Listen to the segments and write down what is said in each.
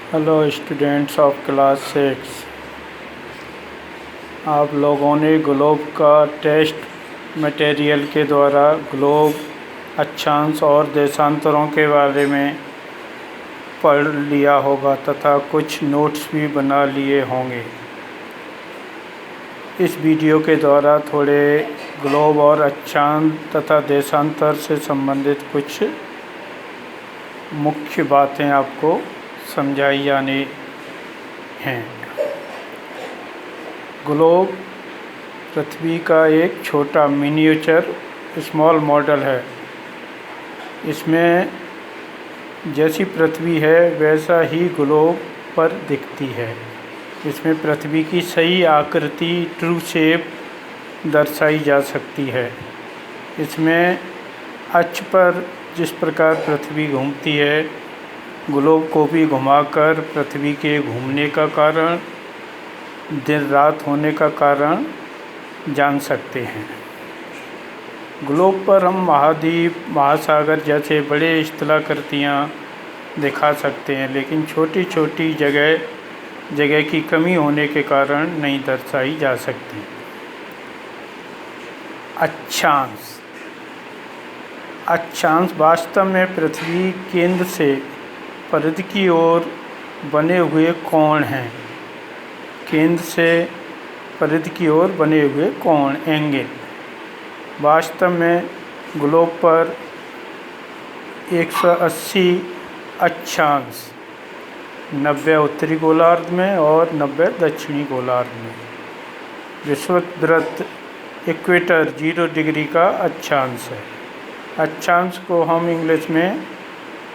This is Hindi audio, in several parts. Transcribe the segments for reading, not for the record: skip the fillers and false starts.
Hello students of class 6। आप लोगों ने ग्लोब का टेस्ट मटेरियल के द्वारा ग्लोब, अक्षांश और देशांतरों के बारे में पढ़ लिया होगा तथा कुछ नोट्स भी बना लिए होंगे। इस वीडियो के द्वारा थोड़े ग्लोब और अक्षांश तथा देशांतर से संबंधित कुछ मुख्य बातें आपको समझाई जानी हैं। ग्लोब पृथ्वी का एक छोटा मिनिएचर स्मॉल मॉडल है। इसमें जैसी पृथ्वी है वैसा ही ग्लोब पर दिखती है। इसमें पृथ्वी की सही आकृति ट्रू शेप दर्शाई जा सकती है। इसमें अक्ष पर जिस प्रकार पृथ्वी घूमती है, ग्लोब को भी घुमाकर पृथ्वी के घूमने का कारण, दिन रात होने का कारण जान सकते हैं। ग्लोब पर हम महाद्वीप, महासागर जैसे बड़े स्थलाकृतियाँ दिखा सकते हैं, लेकिन छोटी छोटी जगह की कमी होने के कारण नहीं दर्शाई जा सकती। अक्षांश वास्तव में पृथ्वी केंद्र से परिधि की ओर बने हुए कोण हैं। केंद्र से परिधि की ओर बने हुए कोण, एंगल। वास्तव में ग्लोब पर 180 अक्षांश, 90 उत्तरी गोलार्ध में और 90 दक्षिणी गोलार्ध में। विषुववृत्त इक्वेटर 0 डिग्री का अक्षांश है। अक्षांश को हम इंग्लिश में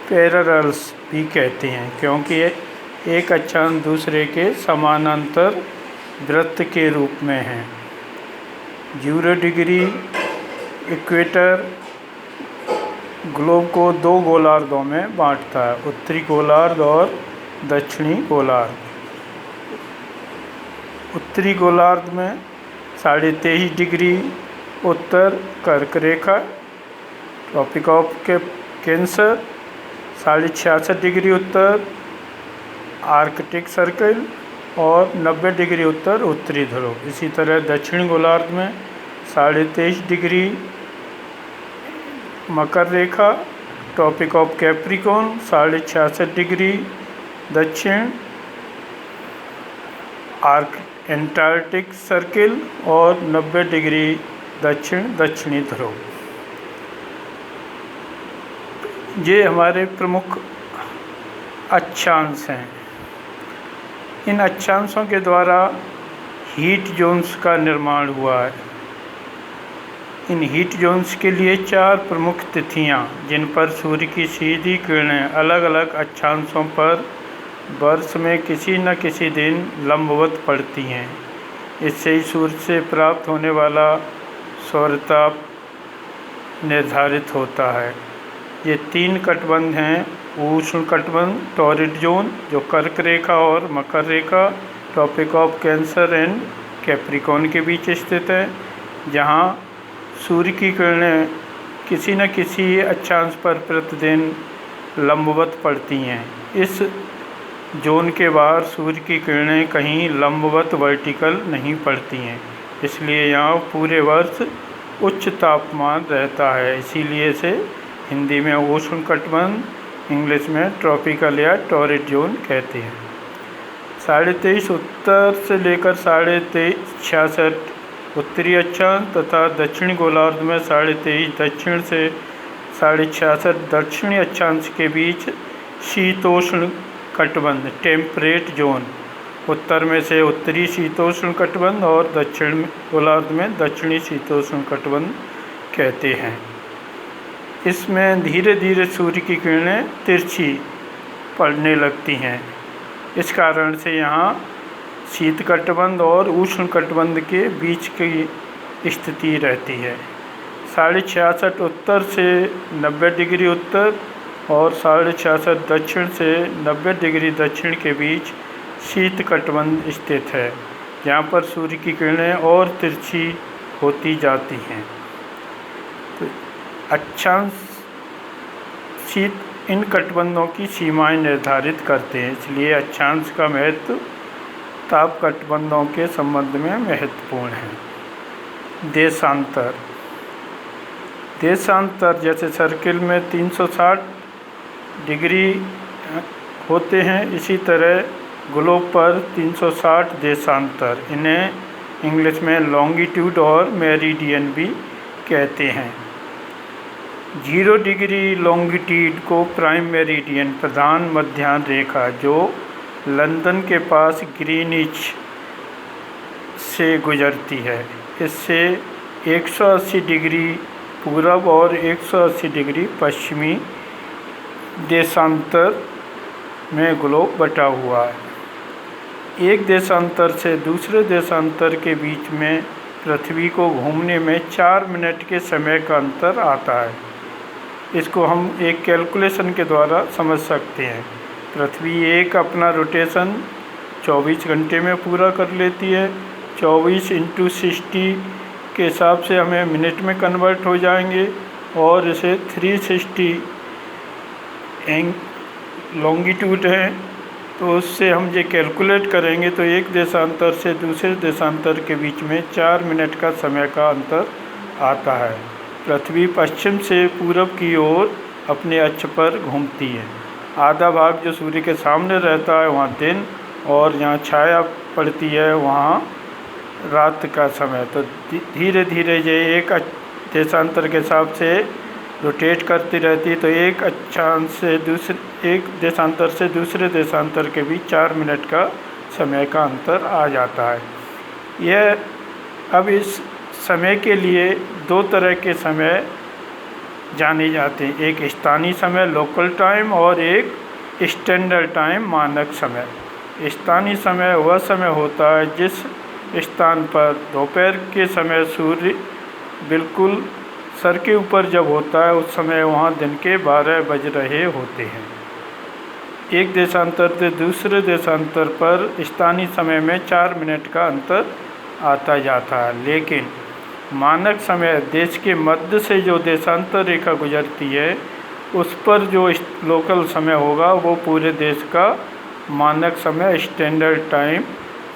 पैरेलल्स भी कहते हैं, क्योंकि एक अक्षांश दूसरे के समानांतर वृत्त के रूप में है। 0 डिग्री इक्वेटर ग्लोब को 2 गोलार्धों में बांटता है, उत्तरी गोलार्ध और दक्षिणी गोलार्ध। उत्तरी गोलार्ध में 23.5 डिग्री उत्तर कर्क रेखा, ट्रॉपिक ऑफ कैंसर, 66.5 डिग्री उत्तर आर्कटिक सर्कल और 90 डिग्री उत्तर उत्तरी ध्रुव। इसी तरह दक्षिणी गोलार्ध में 23.5 डिग्री मकर रेखा, ट्रॉपिक ऑफ कैप्रिकॉर्न, 66.5 डिग्री दक्षिण एंटार्क्टिक सर्किल और 90 डिग्री दक्षिण दक्षिणी ध्रुव। ये हमारे प्रमुख अक्षांश हैं। इन अक्षांशों के द्वारा हीट जोन्स का निर्माण हुआ है। इन हीट जोन्स के लिए 4 प्रमुख तिथियां, जिन पर सूर्य की सीधी किरणें अलग अलग अक्षांशों पर वर्ष में किसी न किसी दिन लंबवत पड़ती हैं। इससे ही सूर्य से प्राप्त होने वाला सौरताप निर्धारित होता है। ये 3 कटिबंध हैं: उष्ण कटिबंध टॉरिड जोन, जो कर्क रेखा और मकर रेखा, tropic of cancer and Capricorn के बीच स्थित है, जहाँ सूर्य की किरणें किसी न किसी अक्षांश पर प्रतिदिन लंबवत पड़ती हैं। इस जोन के बाहर सूर्य की किरणें कहीं लंबवत वर्टिकल नहीं पड़ती हैं, इसलिए यहाँ पूरे वर्ष उच्च तापमान रहता है। इसीलिए इसे हिंदी में उष्ण कटिबंध, इंग्लिश में ट्रॉपिकल या टॉरिड जोन कहते हैं। 23.5 उत्तर से लेकर 66.5 उत्तरी अक्षांश तथा दक्षिणी गोलार्ध में 23.5 दक्षिण से 66.5 दक्षिणी अक्षांश के बीच शीतोष्ण कटिबंध टेम्परेट जोन, उत्तर में से उत्तरी शीतोष्ण कटिबंध और दक्षिण गोलार्ध में दक्षिणी शीतोष्ण कटिबंध कहते हैं। इसमें धीरे धीरे सूर्य की किरणें तिरछी पड़ने लगती हैं। इस कारण से यहाँ शीत कटिबंध और उष्ण कटिबंध के बीच की स्थिति रहती है। 66.5 उत्तर से 90 डिग्री उत्तर और 66.5 दक्षिण से 90 डिग्री दक्षिण के बीच शीत कटिबंध स्थित है, जहाँ पर सूर्य की किरणें और तिरछी होती जाती हैं। तो अक्षांश शीत इन कटबंधों की सीमाएं निर्धारित करते हैं, इसलिए अक्षांश का महत्व ताप कटबंधों के संबंध में महत्वपूर्ण है। देशांतर जैसे सर्किल में 360 डिग्री होते हैं, इसी तरह ग्लोब पर 360 देशांतर, इन्हें इंग्लिश में लॉन्गिट्यूड और मेरिडियन भी कहते हैं। 0 डिग्री लॉन्गिट्यूड को प्राइम मेरिडियन, प्रधान मध्याह्न रेखा, जो लंदन के पास ग्रीनिच से गुजरती है, इससे 180 डिग्री पूरब और 180 डिग्री पश्चिमी देशांतर में ग्लोब बटा हुआ है। एक देशांतर से दूसरे देशांतर के बीच में पृथ्वी को घूमने में 4 मिनट के समय का अंतर आता है। इसको हम एक कैलकुलेशन के द्वारा समझ सकते हैं। पृथ्वी एक अपना रोटेशन 24 घंटे में पूरा कर लेती है। 24 × 60 के हिसाब से हमें मिनट में कन्वर्ट हो जाएंगे, और इसे 360 लॉन्गिट्यूड है, तो उससे हम ये कैलकुलेट करेंगे तो एक देशांतर से दूसरे देशांतर के बीच में 4 मिनट का समय का अंतर आता है। पृथ्वी पश्चिम से पूरब की ओर अपने अक्ष पर घूमती है। आधा भाग जो सूर्य के सामने रहता है वहाँ दिन, और जहाँ छाया पड़ती है वहाँ रात का समय। तो धीरे धीरे ये एक देशांतर के हिसाब से रोटेट करती रहती है, तो एक अक्षांश से एक देशांतर से दूसरे देशांतर के बीच 4 मिनट का समय का अंतर आ जाता है। यह अब इस समय के लिए 2 तरह के समय जाने जाते हैं, एक स्थानीय समय लोकल टाइम और एक स्टैंडर्ड टाइम मानक समय। स्थानीय समय वह समय होता है जिस स्थान पर दोपहर के समय सूर्य बिल्कुल सर के ऊपर जब होता है, उस समय वहाँ दिन के 12 बज रहे होते हैं। एक देशांतर से दूसरे देशांतर पर स्थानीय समय में 4 मिनट का अंतर आता जाता है, लेकिन मानक समय देश के मध्य से जो देशांतर रेखा गुजरती है उस पर जो लोकल समय होगा वो पूरे देश का मानक समय स्टैंडर्ड टाइम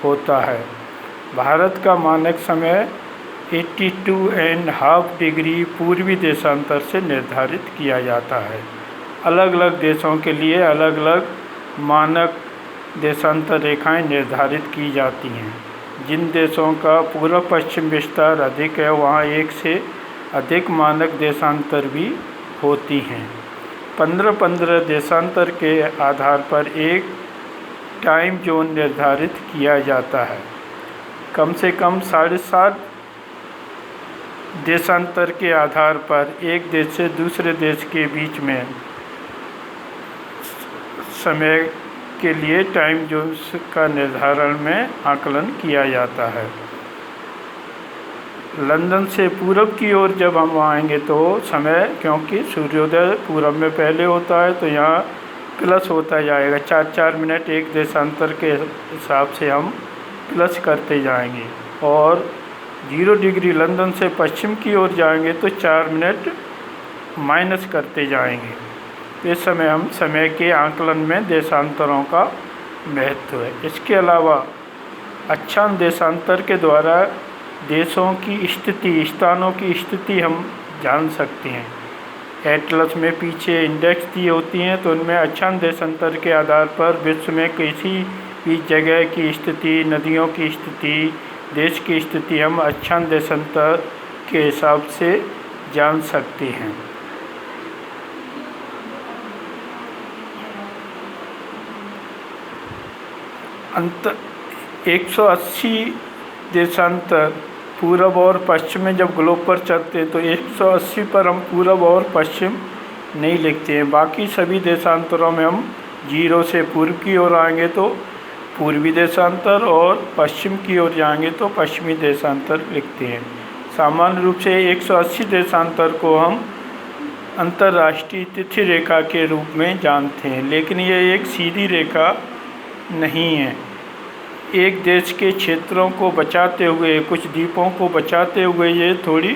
होता है। भारत का मानक समय 82.5 डिग्री पूर्वी देशांतर से निर्धारित किया जाता है। अलग अलग देशों के लिए अलग अलग मानक देशांतर रेखाएं निर्धारित की जाती हैं। जिन देशों का पूर्व पश्चिम विस्तार अधिक है वहाँ एक से अधिक मानक देशांतर भी होती हैं। 15-15 देशांतर के आधार पर एक टाइम जोन निर्धारित किया जाता है। कम से कम 7.5 देशांतर के आधार पर एक देश से दूसरे देश के बीच में समय के लिए टाइम जोन्स का निर्धारण में आकलन किया जाता है। लंदन से पूरब की ओर जब हम आएंगे तो समय, क्योंकि सूर्योदय पूरब में पहले होता है, तो यहाँ प्लस होता जाएगा। 4-4 मिनट एक देशांतर के हिसाब से हम प्लस करते जाएंगे, और 0 डिग्री लंदन से पश्चिम की ओर जाएंगे तो 4 मिनट माइनस करते जाएंगे। इस समय हम समय के आकलन में देशांतरों का महत्व है। इसके अलावा अक्षांश देशांतर के द्वारा देशों की स्थिति, स्थानों की स्थिति हम जान सकते हैं। एटलस में पीछे इंडेक्स दी होती हैं, तो उनमें अक्षांश देशांतर के आधार पर विश्व में किसी भी जगह की स्थिति, नदियों की स्थिति, देश की स्थिति हम अक्षांश देशांतर के हिसाब से जान सकते हैं। 180 देशांतर पूरब और पश्चिम में जब ग्लोब पर चलते हैं तो 180 पर हम पूरब और पश्चिम नहीं लिखते हैं। बाकी सभी देशांतरों में हम 0 से पूर्व की ओर आएंगे तो पूर्वी देशांतर, और पश्चिम की ओर जाएंगे तो पश्चिमी देशांतर लिखते हैं। सामान्य रूप से 180 देशांतर को हम अंतर्राष्ट्रीय तिथि रेखा के रूप में जानते हैं, लेकिन ये एक सीधी रेखा नहीं है। एक देश के क्षेत्रों को बचाते हुए, कुछ द्वीपों को बचाते हुए ये थोड़ी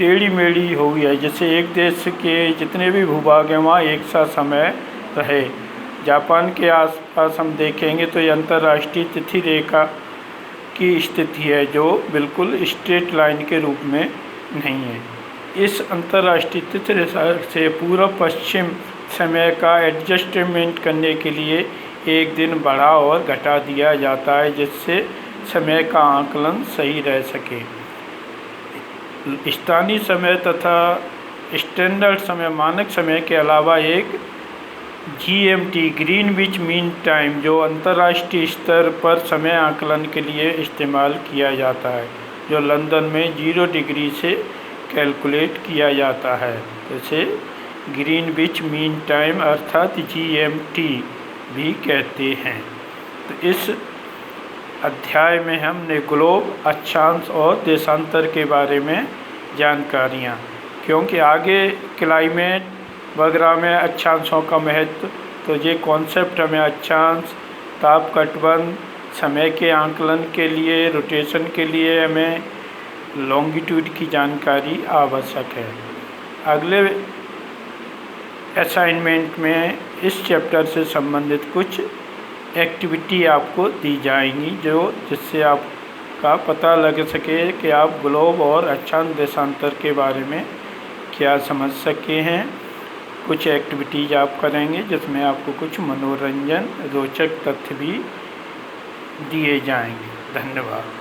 टेढ़ी मेढ़ी हो गई है, जैसे एक देश के जितने भी भूभाग हैं वहाँ एक सा समय रहे। जापान के आसपास हम देखेंगे तो ये अंतर्राष्ट्रीय तिथि रेखा की स्थिति है जो बिल्कुल स्ट्रेट लाइन के रूप में नहीं है। इस अंतर्राष्ट्रीय तिथि रेखा से पूर्व पश्चिम समय का एडजस्टमेंट करने के लिए एक दिन बढ़ा और घटा दिया जाता है, जिससे समय का आकलन सही रह सके। स्थानीय समय तथा स्टैंडर्ड समय मानक समय के अलावा एक GMT ग्रीनविच मीन टाइम जो अंतर्राष्ट्रीय स्तर पर समय आकलन के लिए इस्तेमाल किया जाता है, जो लंदन में 0 डिग्री से कैलकुलेट किया जाता है। जैसे ग्रीनविच मीन टाइम अर्थात GMT भी कहते हैं। तो इस अध्याय में हमने ग्लोब, अक्षांश और देशांतर के बारे में जानकारियाँ, क्योंकि आगे क्लाइमेट वगैरह में अक्षांशों का महत्व, तो ये कॉन्सेप्ट हमें अक्षांश, ताप कटबंध, समय के आकलन के लिए, रोटेशन के लिए हमें लॉन्गिट्यूड की जानकारी आवश्यक है। अगले असाइनमेंट में इस चैप्टर से संबंधित कुछ एक्टिविटी आपको दी जाएंगी जिससे आपका पता लग सके कि आप ग्लोब और अक्षांश देशांतर के बारे में क्या समझ सके हैं। कुछ एक्टिविटीज आप करेंगे जिसमें आपको कुछ मनोरंजन रोचक तथ्य भी दिए जाएंगे। धन्यवाद।